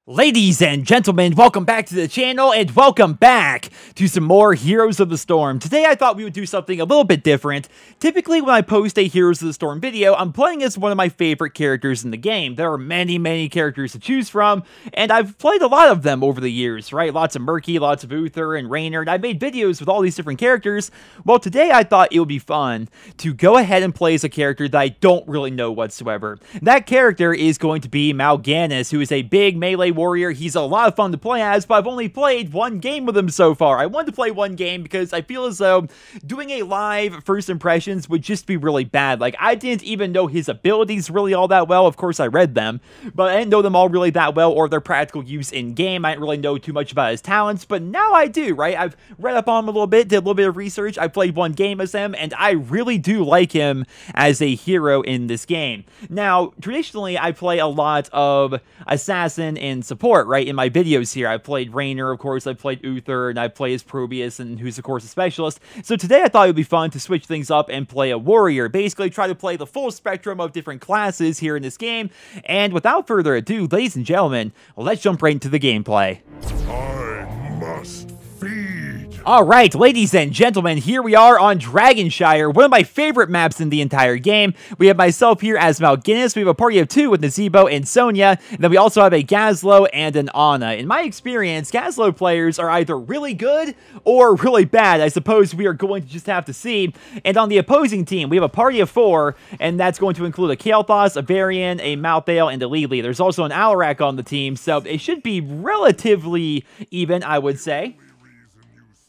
Ladies and gentlemen, welcome back to the channel, and welcome back to some more Heroes of the Storm. Today I thought we would do something a little bit different. Typically when I post a Heroes of the Storm video, I'm playing as one of my favorite characters in the game. There are many characters to choose from, and I've played a lot of them over the years, right? Lots of Murky, lots of Uther, and Raynor, and I've made videos with all these different characters. Well, today I thought it would be fun to go ahead and play as a character that I don't really know whatsoever. That character is going to be Mal'Ganis, who is a big melee warrior. He's a lot of fun to play as, but I've only played one game with him so far. I wanted to play one game because I feel as though doing a live first impressions would just be really bad. Like, I didn't even know his abilities really all that well. Of course, I read them, but I didn't know them all really that well or their practical use in game. I didn't really know too much about his talents, but now I do, right? I've read up on him a little bit, did a little bit of research. I played one game as him, and I really do like him as a hero in this game. Now, traditionally, I play a lot of assassin and support, right, in my videos here. I played Raynor, of course, I played Uther, and I play as Probius, and who's, of course, a specialist. So today I thought it would be fun to switch things up and play a warrior. Basically, try to play the full spectrum of different classes here in this game. And without further ado, ladies and gentlemen, let's jump right into the gameplay. I must feed. Alright, ladies and gentlemen, here we are on Shire, one of my favorite maps in the entire game. We have myself here as Mal'Ganis. We have a party of two with Nazeebo and Sonya, and then we also have a Gazlowe and an Ana. In my experience, Gazlowe players are either really good or really bad. I suppose we are going to just have to see. And on the opposing team, we have a party of four, and that's going to include a Kael'thas, a Varian, a Malthael, and a Lili. There's also an Alarak on the team, so it should be relatively even, I would say.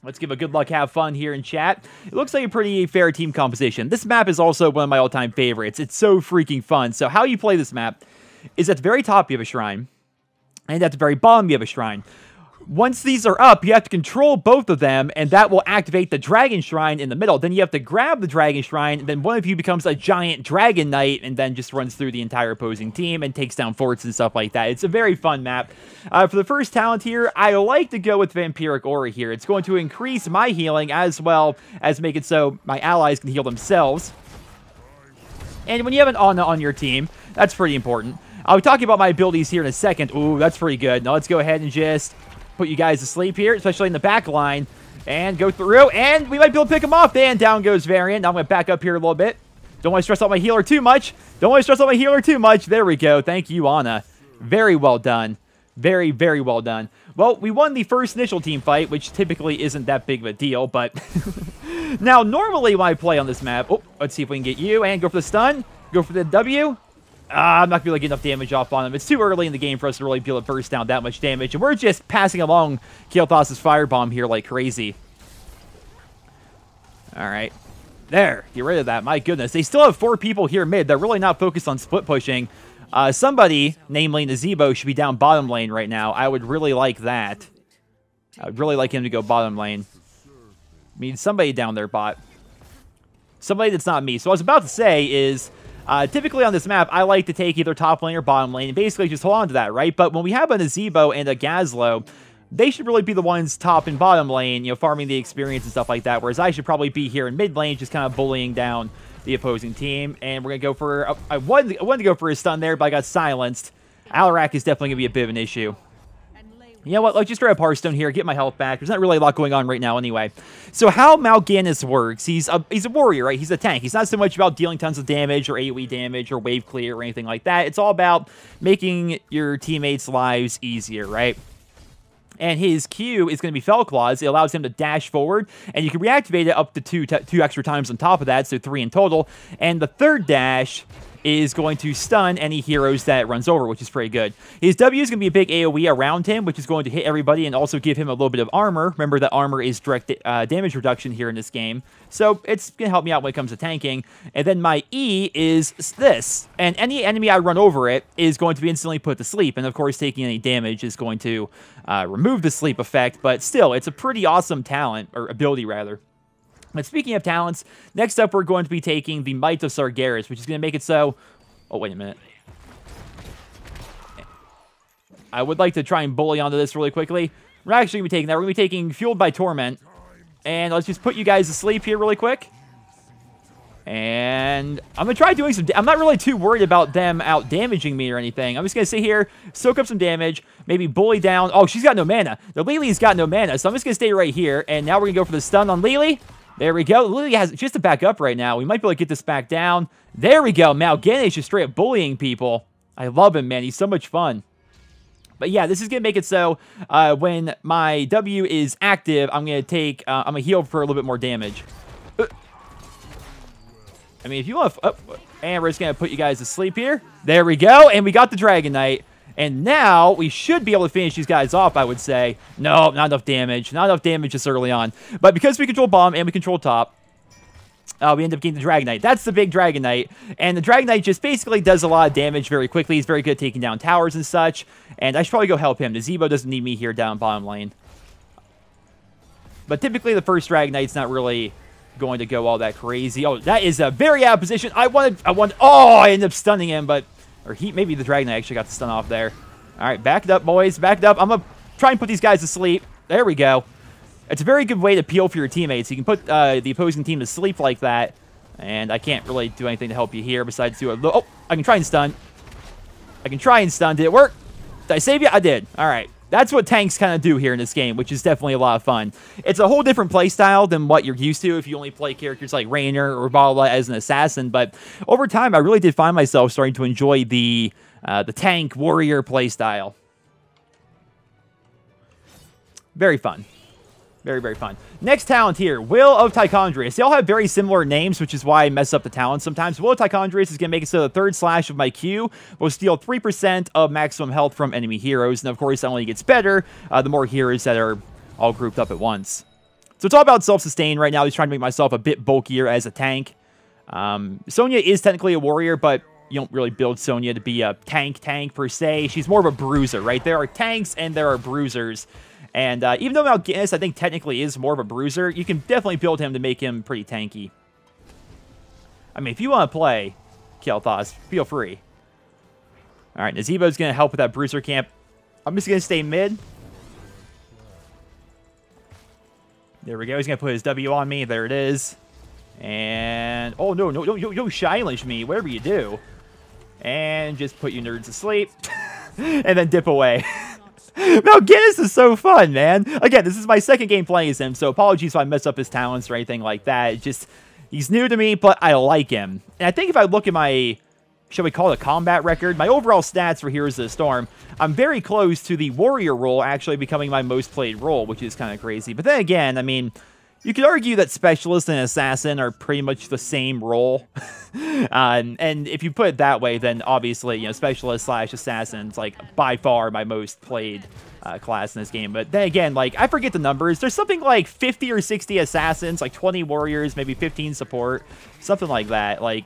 Let's give a good luck, have fun here in chat. It looks like a pretty fair team composition. This map is also one of my all-time favorites. It's so freaking fun. So how you play this map is at the very top you have a shrine, and at the very bottom you have a shrine. Once these are up, you have to control both of them, and that will activate the dragon shrine in the middle. Then you have to grab the dragon shrine, and then one of you becomes a giant dragon knight, and then just runs through the entire opposing team and takes down forts and stuff like that. It's a very fun map. For the first talent here, I like to go with Vampiric Aura here. It's going to increase my healing as well as make it so my allies can heal themselves. And when you have an Ana on your team, that's pretty important. I'll be talking about my abilities here in a second. Ooh, that's pretty good. Now let's go ahead and just put you guys to sleep here, especially in the back line, and go through, and we might be able to pick him off. And down goes Varian. Now I'm going to back up here a little bit. Don't want to stress out my healer too much. Don't want to stress out my healer too much. There we go. Thank you, Ana. Very well done. Very well done. Well, we won the first initial team fight, which typically isn't that big of a deal, but now, normally when I play on this map, oh, let's see if we can get you, and go for the stun, go for the W. I'm not going to be able to get enough damage off on him. It's too early in the game for us to really be able to burst down that much damage. And we're just passing along Kael'thas' firebomb here like crazy. Alright. There. Get rid of that. My goodness. They still have 4 people here mid. They're really not focused on split pushing. Somebody, namely Nazeebo, should be down bottom lane right now. I would really like that. I would really like him to go bottom lane. I mean, somebody down there bot. Somebody that's not me. So what I was about to say is, typically on this map, I like to take either top lane or bottom lane and basically just hold on to that, right? But when we have a Nazeebo and a Gazlowe, they should really be the ones top and bottom lane, you know, farming the experience and stuff like that, whereas I should probably be here in mid lane just kind of bullying down the opposing team. And we're going to go for, I wanted to go for a stun there, but I got silenced. Alarak is definitely going to be a bit of an issue. You know what, let's just grab Hearthstone here, get my health back. There's not really a lot going on right now anyway. So how Mal'Ganis works, he's a warrior, right? He's a tank. He's not so much about dealing tons of damage or AoE damage or wave clear or anything like that. It's all about making your teammates' lives easier, right? And his Q is going to be Fell Claws. It allows him to dash forward, and you can reactivate it up to two extra times on top of that, so 3 in total. And the third dash is going to stun any heroes that it runs over, which is pretty good. His W is going to be a big AoE around him, which is going to hit everybody and also give him a little bit of armor. Remember that armor is direct damage reduction here in this game, so it's going to help me out when it comes to tanking. And then my E is this, and any enemy I run over it is going to be instantly put to sleep, and of course taking any damage is going to remove the sleep effect, but still, it's a pretty awesome talent, or ability rather. But speaking of talents, next up we're going to be taking the Might of Sargeras, which is going to make it so... Oh, wait a minute. I would like to try and bully onto this really quickly. We're not actually going to be taking that. We're going to be taking Fueled by Torment. And let's just put you guys to sleep here really quick. And I'm going to try doing some... I'm not really too worried about them out-damaging me or anything. I'm just going to sit here, soak up some damage, maybe bully down. Oh, she's got no mana. The Lily's got no mana, so I'm just going to stay right here. And now we're going to go for the stun on Lily. There we go. Lily has just to back up right now. We might be able to get this back down. There we go. Mal'Ganis is just straight up bullying people. I love him, man. He's so much fun. But yeah, this is going to make it so when my W is active, I'm going to take... I'm going to heal for a little bit more damage. I mean, if you want to... Oh, and we're just going to put you guys to sleep here. There we go. And we got the Dragon Knight. And now we should be able to finish these guys off, I would say. No, not enough damage. Not enough damage this early on. But because we control bottom and we control top, we end up getting the Dragon Knight. That's the big Dragon Knight. And the Dragon Knight just basically does a lot of damage very quickly. He's very good at taking down towers and such. And I should probably go help him. The Zebo doesn't need me here down bottom lane. But typically the first Dragon Knight's not really... going to go all that crazy. Oh, that is a very out of position. Oh, I ended up stunning him, but, or maybe the Dragon Knight actually got the stun off there. All right, back it up, boys, back it up. I'm going to try and put these guys to sleep. There we go. It's a very good way to peel for your teammates. You can put the opposing team to sleep like that, and I can't really do anything to help you here besides do a oh, I can try and stun. I can try and stun. Did it work? Did I save you? I did. All right. That's what tanks kind of do here in this game, which is definitely a lot of fun. It's a whole different playstyle than what you're used to if you only play characters like Raynor or Bala as an assassin, but over time, I really did find myself starting to enjoy the tank warrior playstyle. Very fun. Very, very fun. Next talent here, Will of Tichondrius. They all have very similar names, which is why I mess up the talents sometimes. Will of Tichondrius is going to make it so the third slash of my Q will steal 3% of maximum health from enemy heroes. And of course, that only gets better the more heroes that are all grouped up at once. So it's all about self-sustain right now. He's trying to make myself a bit bulkier as a tank. Sonya is technically a warrior, but you don't really build Sonya to be a tank per se. She's more of a bruiser, right? There are tanks and there are bruisers. And even though Mal'Ganis, I think, technically is more of a bruiser, you can definitely build him to make him pretty tanky. I mean, if you want to play Kael'thas, feel free. All right, Nazebo's going to help with that bruiser camp. I'm just going to stay mid. There we go. He's going to put his W on me. There it is. And... oh, no, don't challenge me, whatever you do. And just put you nerds to sleep. And then dip away. Mal'Ganis is so fun, man. Again, this is my second game playing as him, so apologies if I mess up his talents or anything like that. It's just, he's new to me, but I like him. And I think if I look at my, shall we call it a combat record, my overall stats for Heroes of the Storm, I'm very close to the warrior role actually becoming my most played role, which is kind of crazy. But then again, I mean, you could argue that Specialist and Assassin are pretty much the same role. And if you put it that way, then obviously, you know, Specialist / Assassin is like by far my most played class in this game. But then again, like, I forget the numbers. There's something like 50 or 60 Assassins, like 20 Warriors, maybe 15 Support, something like that. Like,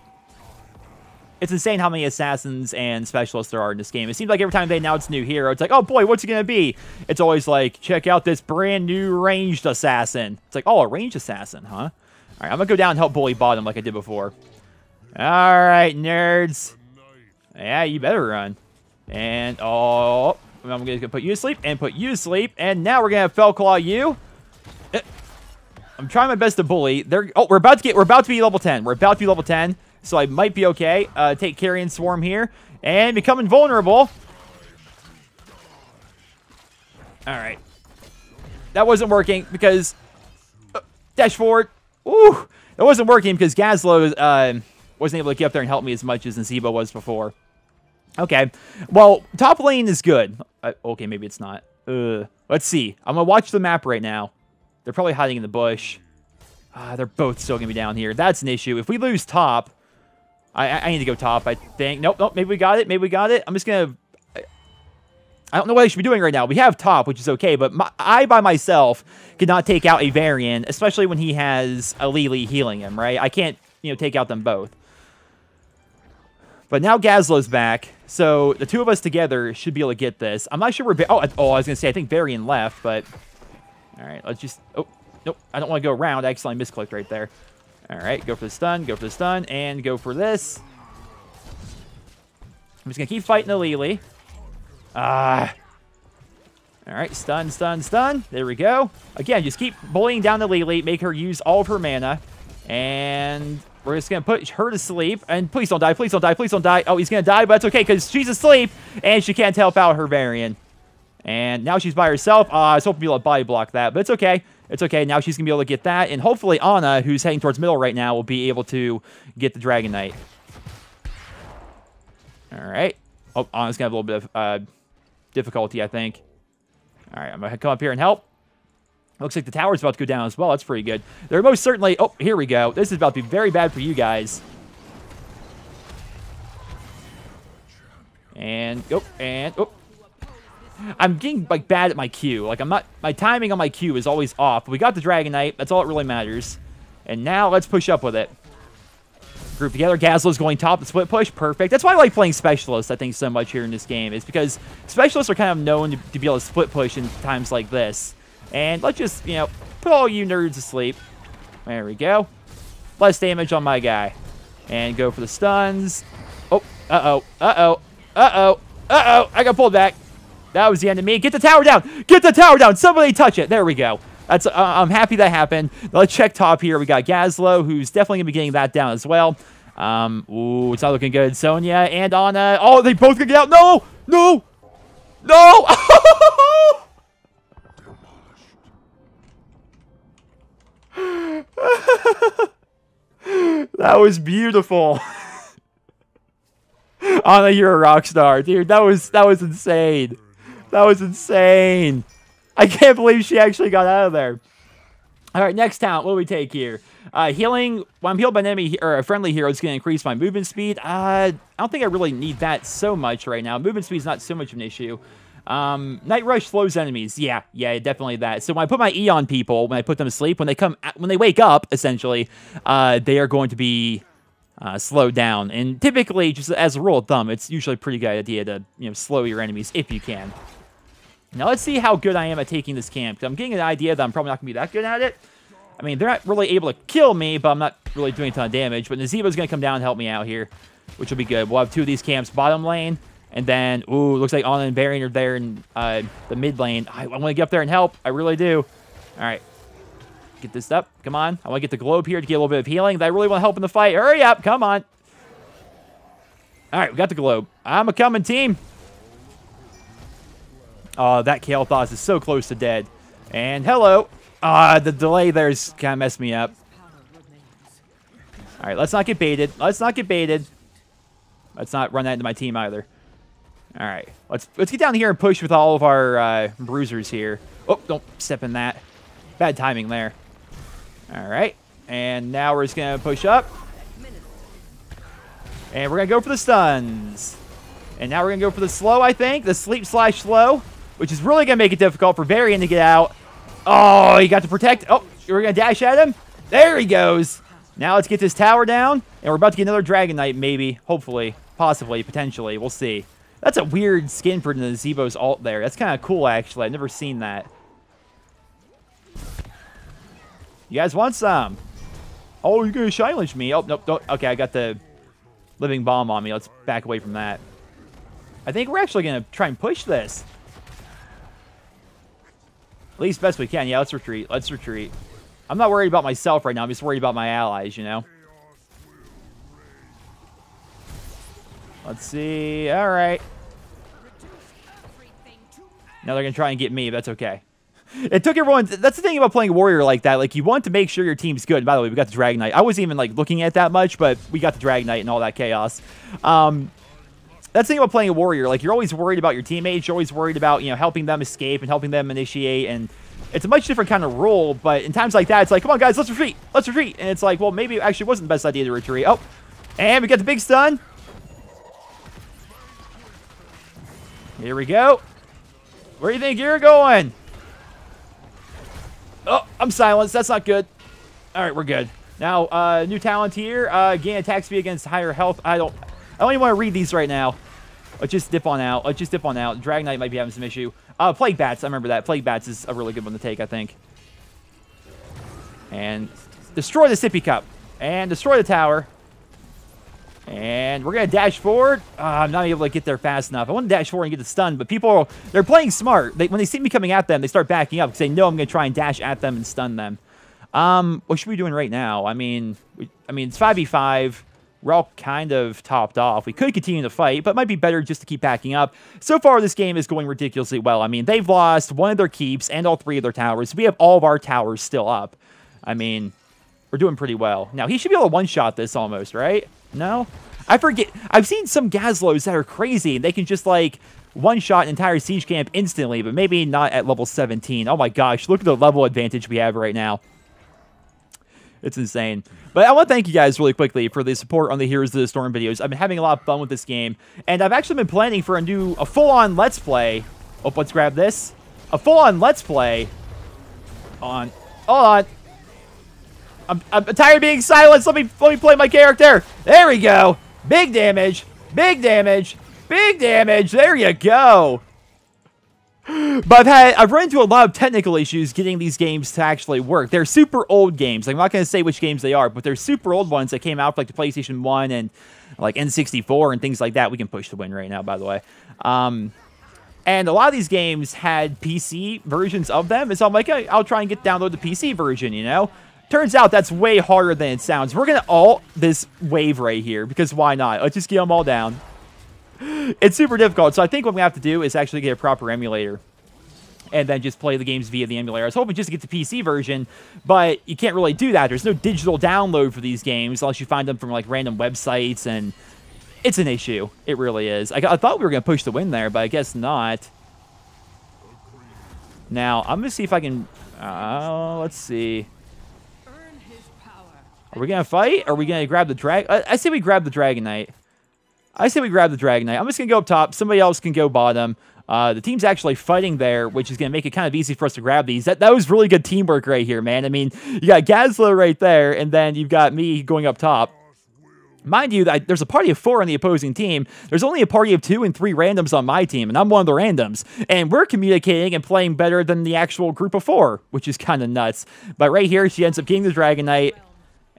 it's insane how many Assassins and Specialists there are in this game. It seems like every time they announce a new hero, it's like, oh boy, what's it going to be? It's always like, check out this brand new ranged Assassin. It's like, oh, a ranged Assassin, huh? All right, I'm going to go down and help bully bottom like I did before. All right, nerds. Yeah, you better run. And, oh, I'm going to put you to sleep and put you to sleep. And now we're going to Fellclaw you. I'm trying my best to bully. We're about to be level 10. We're about to be level 10. So I might be okay. Take Carrion Swarm here. And become invulnerable. Alright. That wasn't working because... dash forward. Ooh! That wasn't working because Gazlo wasn't able to get up there and help me as much as Nazebo was before. Okay. Well, top lane is good. Okay, maybe it's not. Let's see. I'm going to watch the map right now. They're probably hiding in the bush. They're both still going to be down here. That's an issue. If we lose top... I need to go top, I think. Nope, maybe we got it. Maybe we got it. I'm just going to... I don't know what I should be doing right now. We have top, which is okay, but I, by myself, cannot take out a Varian, especially when he has a Lily healing him, right? I can't, you know, take out them both. But now Gazlo's back, so the two of us together should be able to get this. I'm not sure where... I was going to say, I think Varian left, but... All right, let's just... Oh, nope, I don't want to go around. I accidentally misclicked right there. All right, go for the stun, and go for this. I'm just going to keep fighting the Lily. All right, stun. There we go. Again, just keep bullying down the Lily, make her use all of her mana. And We're just going to put her to sleep. And please don't die. Please don't die. Please don't die. Oh, he's going to die, but that's okay because she's asleep. And she can't help out her variant. And now she's by herself. I was hoping to be able to body block that, but it's okay. It's okay. Now she's going to be able to get that. And hopefully Anna, who's heading towards middle right now, will be able to get the Dragon Knight. All right. Oh, Anna's going to have a little bit of difficulty, I think. All right, I'm going to come up here and help. Looks like the tower's about to go down as well. That's pretty good. They're most certainly... Oh, here we go. This is about to be very bad for you guys. And... Oh, and... Oh. I'm getting, like, bad at my Q. Like, I'm not... My timing on my Q is always off. But we got the Dragon Knight. That's all that really matters. And now, let's push up with it. Group together. Gazlo's going top. The split push. Perfect. That's why I like playing Specialists, I think, so much here in this game. It's because Specialists are kind of known to be able to split push in times like this. And let's just, you know, put all you nerds to sleep. There we go. Less damage on my guy. And go for the stuns. Oh, uh-oh, uh-oh, uh-oh, uh-oh. I got pulled back. That was the end of me. Get the tower down. Get the tower down. Somebody touch it. There we go. That's. I'm happy that happened. Now let's check top here. We got Gazlo, who's definitely going to be getting that down as well. Ooh, it's not looking good. Sonya and Anna. Oh, they both going to get out. No, no, no. That was beautiful. Anna, you're a rock star, dude. That was insane. That was insane. I can't believe she actually got out of there. All right, next talent. What do we take here? Healing. When I'm healed by an enemy or a friendly hero, it's going to increase my movement speed. I don't think I really need that so much right now. Movement speed is not so much of an issue. Night Rush slows enemies. Yeah, definitely that. So when I put my E on people, when I put them to sleep, when they wake up, essentially, they are going to be slowed down. And typically, just as a rule of thumb, it's usually a pretty good idea to, you know, slow your enemies if you can. Now let's see how good I am at taking this camp. I'm getting an idea that I'm probably not going to be that good at it. I mean, they're not really able to kill me, but I'm not really doing a ton of damage. But Nazeebo's going to come down and help me out here, which will be good. We'll have 2 of these camps bottom lane. And then, ooh, looks like Anna and Varian are there in the mid lane. I want to get up there and help. I really do. All right. Get this up. Come on. I want to get the globe here to get a little bit of healing. I really want to help in the fight. Hurry up. Come on. All right, we got the globe. I'm a coming, team. Oh, that Kael'thas is so close to dead. And hello. The delay there's kind of messed me up. All right, let's not get baited. Let's not get baited. Let's not run that into my team either. All right, let's get down here and push with all of our bruisers here. Oh, don't step in that. Bad timing there. All right, and now we're just gonna push up, and we're gonna go for the stuns. And now we're gonna go for the slow. I think the sleep/slow, which is really gonna make it difficult for Varian to get out. Oh, he got to protect. Oh, we're gonna dash at him. There he goes. Now let's get this tower down, and we're about to get another Dragon Knight, maybe, hopefully, possibly, potentially. We'll see. That's a weird skin for Nazeebo's ult there. That's kind of cool, actually. I've never seen that. You guys want some? Oh, you're going to challenge me. Oh, nope, nope. Okay, I got the living bomb on me. Let's back away from that. I think we're actually going to try and push this. At least best we can. Yeah, let's retreat. Let's retreat. I'm not worried about myself right now. I'm just worried about my allies, you know? Let's see. All right. Now they're going to try and get me, but that's okay. It took everyone... That's the thing about playing Warrior like that. Like, you want to make sure your team's good. By the way, we got the Dragon Knight. I wasn't even, like, looking at that much, but we got the Dragon Knight and all that chaos. That's the thing about playing a Warrior. Like, you're always worried about your teammates. You're always worried about, you know, helping them escape and helping them initiate. And it's a much different kind of role, but in times like that, it's like, come on, guys, let's retreat. Let's retreat. And it's like, well, maybe it actually wasn't the best idea to retreat. Oh, and we got the big stun. Here we go. Where do you think you're going? Oh, I'm silenced. That's not good. All right, we're good. Now, new talent here. Gain attack speed against higher health. I don't even want to read these right now. Let's just dip on out. Let's just dip on out. Dragon Knight might be having some issue. Plague Bats. I remember that. Plague Bats is a really good one to take, I think. And destroy the sippy cup. And destroy the tower. And we're going to dash forward. I'm not able to get there fast enough. I want to dash forward and get the stun, but people, they're playing smart. When they see me coming at them, they start backing up because they know I'm going to try and dash at them and stun them. What should we be doing right now? I mean, it's 5v5. We're all kind of topped off. We could continue to fight, but it might be better just to keep backing up. So far, this game is going ridiculously well. I mean, they've lost one of their keeps and all 3 of their towers. We have all of our towers still up. I mean, we're doing pretty well. Now, he should be able to one-shot this almost, right? No? I forget. I've seen some Gazlows that are crazy. They can just, like, one-shot an entire siege camp instantly, but maybe not at level 17. Oh my gosh, look at the level advantage we have right now. It's insane. But I want to thank you guys really quickly for the support on the Heroes of the Storm videos. I've been having a lot of fun with this game, and I've actually been planning for a full-on Let's Play. Oh, let's grab this. A full-on Let's Play on... Hold on. I'm tired of being silenced. Let me play my character. There we go. Big damage. Big damage. Big damage. There you go. But I've run into a lot of technical issues getting these games to actually work. They're super old games. I'm not going to say which games they are, but they're super old ones that came out for like the PlayStation 1 and like N64 and things like that. We can push to win right now, by the way. And a lot of these games had PC versions of them. And so I'm like, hey, I'll try and download the PC version, you know? Turns out that's way harder than it sounds. We're going to ult this wave right here because why not? Let's just get them all down. It's super difficult, so I think what we have to do is actually get a proper emulator and then just play the games via the emulator. I was hoping just to get the PC version, but you can't really do that. There's no digital download for these games unless you find them from like random websites, and it's an issue. It really is. I thought we were going to push the win there, but I guess not. Now, I'm going to see if I can... let's see. Are we going to fight? Or are we going to grab the drag? I say we grab the Dragon Knight. I say we grab the Dragon Knight. I'm just going to go up top. Somebody else can go bottom. The team's actually fighting there, which is going to make it kind of easy for us to grab these. That was really good teamwork right here, man. I mean, you got Gazlo right there, and then you've got me going up top. Mind you, there's a party of 4 on the opposing team. There's only a party of 2 and 3 randoms on my team, and I'm one of the randoms. And we're communicating and playing better than the actual group of 4, which is kind of nuts. But right here, she ends up getting the Dragon Knight.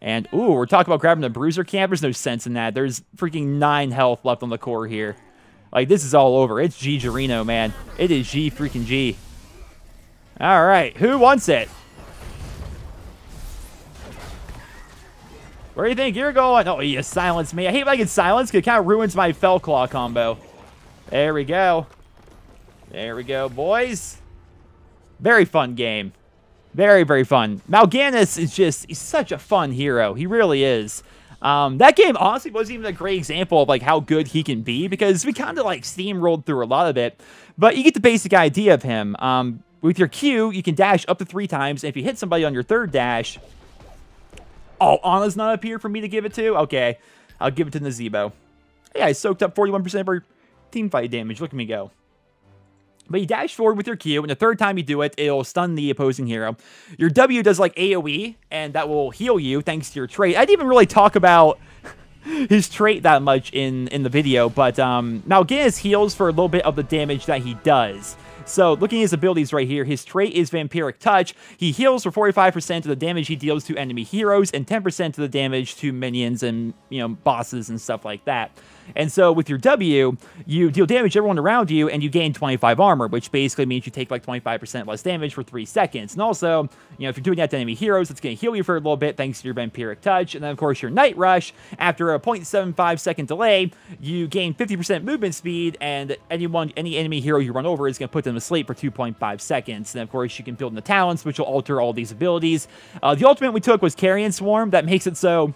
And, ooh, we're talking about grabbing the Bruiser camp. There's no sense in that. There's freaking 9 health left on the core here. Like, this is all over. It's G Jarino, man. It is G freaking G. All right, who wants it? Where do you think you're going? Oh, you silenced me. I hate when I get silenced because it kind of ruins my Fell Claw combo. There we go. There we go, boys. Very fun game. Very, very fun. Mal'Ganis is he's such a fun hero. He really is. That game honestly wasn't even a great example of like how good he can be because we kind of like steamrolled through a lot of it. But you get the basic idea of him. With your Q, you can dash up to 3 times. And if you hit somebody on your 3rd dash... Oh, Anna's not up here for me to give it to? Okay. I'll give it to Nazebo. Yeah, I soaked up 41% of our team fight damage. Look at me go. But you dash forward with your Q, and the 3rd time you do it, it'll stun the opposing hero. Your W does like AoE, and that will heal you thanks to your trait. I didn't even really talk about his trait that much in the video, but Mal'Ganis heals for a little bit of the damage that he does. So, looking at his abilities right here, his trait is Vampiric Touch. He heals for 45% of the damage he deals to enemy heroes, and 10% of the damage to minions and, you know, bosses and stuff like that. And so with your W, you deal damage to everyone around you, and you gain 25 armor, which basically means you take like 25% less damage for 3 seconds. And also, you know, if you're doing that to enemy heroes, it's going to heal you for a little bit thanks to your Vampiric Touch. And then, of course, your Night Rush, after a 0.75 second delay, you gain 50% movement speed, and any enemy hero you run over is going to put them to sleep for 2.5 seconds. And, of course, you can build in the talents, which will alter all these abilities. The ultimate we took was Carrion Swarm. That makes it so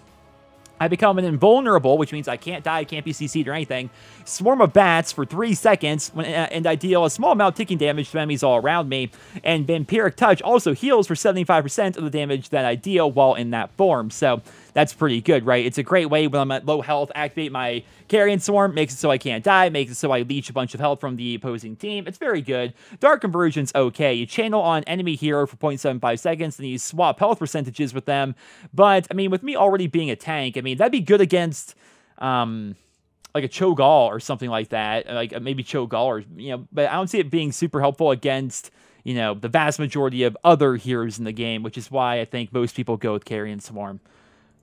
I become an invulnerable, which means I can't die, can't be CC'd or anything. Swarm of Bats for 3 seconds, and I deal a small amount of ticking damage to enemies all around me. And Vampiric Touch also heals for 75% of the damage that I deal while in that form. So that's pretty good, right? It's a great way when I'm at low health, activate my Carrion Swarm, makes it so I can't die, makes it so I leech a bunch of health from the opposing team. It's very good. Dark Conversion's okay. You channel on enemy hero for 0.75 seconds, and you swap health percentages with them. But, I mean, with me already being a tank, I mean, that'd be good against, like a Cho'Gall or something like that. Like, maybe Cho'Gall or, you know, but I don't see it being super helpful against, you know, the vast majority of other heroes in the game, which is why I think most people go with Carrion Swarm.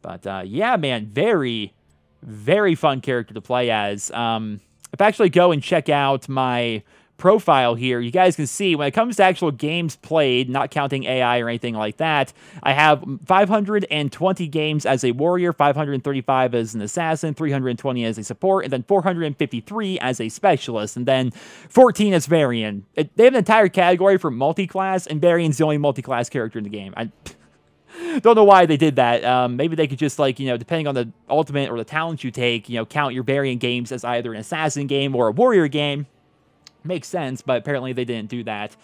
But, yeah, man, very, very fun character to play as. If I actually go and check out my profile here, you guys can see when it comes to actual games played, not counting AI or anything like that, I have 520 games as a warrior, 535 as an assassin, 320 as a support, and then 453 as a specialist, and then 14 as Varian. They have an entire category for multi-class, and Varian's the only multi-class character in the game. I don't know why they did that. Maybe they could just, like, depending on the ultimate or the talent you take, count your Varian games as either an assassin game or a warrior game. Makes sense, but apparently they didn't do that.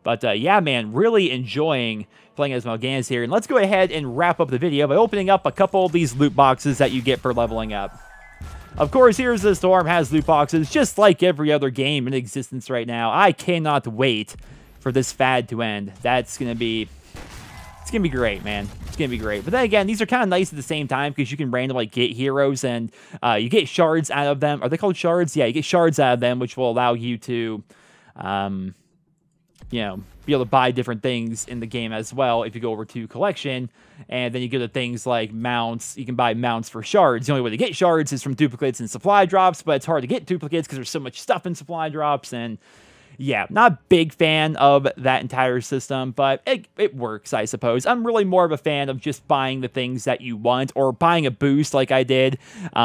But yeah, man, really enjoying playing as Mal'Ganis here. And let's go ahead and wrap up the video by opening up a couple of these loot boxes that you get for leveling up. Of course, Heroes of the Storm has loot boxes just like every other game in existence right now. I cannot wait for this fad to end. It's going to be great, man. It's going to be great. But then again, these are kind of nice at the same time because you can randomly get heroes and you get shards out of them. Are they called shards? Yeah, you get shards out of them, which will allow you to, be able to buy different things in the game as well if you go over to collection. And then you go to things like mounts. You can buy mounts for shards. The only way to get shards is from duplicates and supply drops, but it's hard to get duplicates because there's so much stuff in supply drops. And yeah, not a big fan of that entire system, but it works, I suppose. I'm really more of a fan of just buying the things that you want, or buying a boost like I did,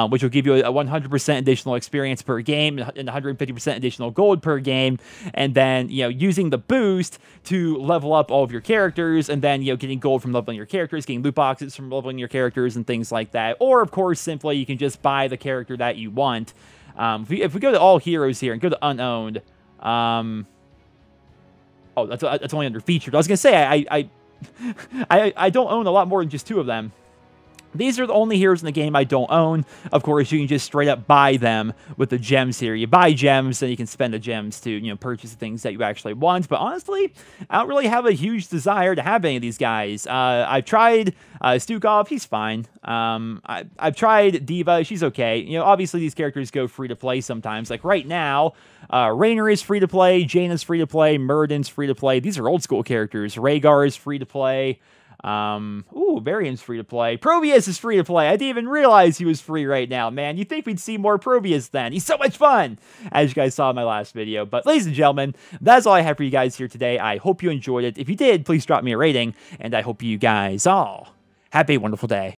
which will give you a 100% additional experience per game and 150% additional gold per game, and then, using the boost to level up all of your characters, and then, getting gold from leveling your characters, getting loot boxes from leveling your characters, and things like that. Or, of course, simply you can just buy the character that you want. If we go to all heroes here and go to unowned, oh, that's only under featured. I was gonna say I don't own a lot more than just 2 of them. These are the only heroes in the game I don't own. Of course, you can just straight up buy them with the gems here. You buy gems, then you can spend the gems to, purchase the things that you actually want. But honestly, I don't really have a huge desire to have any of these guys. I've tried Stukov, he's fine. I've tried Diva, she's okay. Obviously these characters go free to play sometimes. Like right now, Raynor is free to play, Jaina is free to play, Muradin's free to play. These are old school characters. Rhaegar is free to play. Varian's free to play. Probius is free to play. I didn't even realize he was free right now, man. You'd think we'd see more Probius then. He's so much fun, as you guys saw in my last video. But ladies and gentlemen, that's all I have for you guys here today. I hope you enjoyed it. If you did, please drop me a rating, and I hope you guys all have a wonderful day.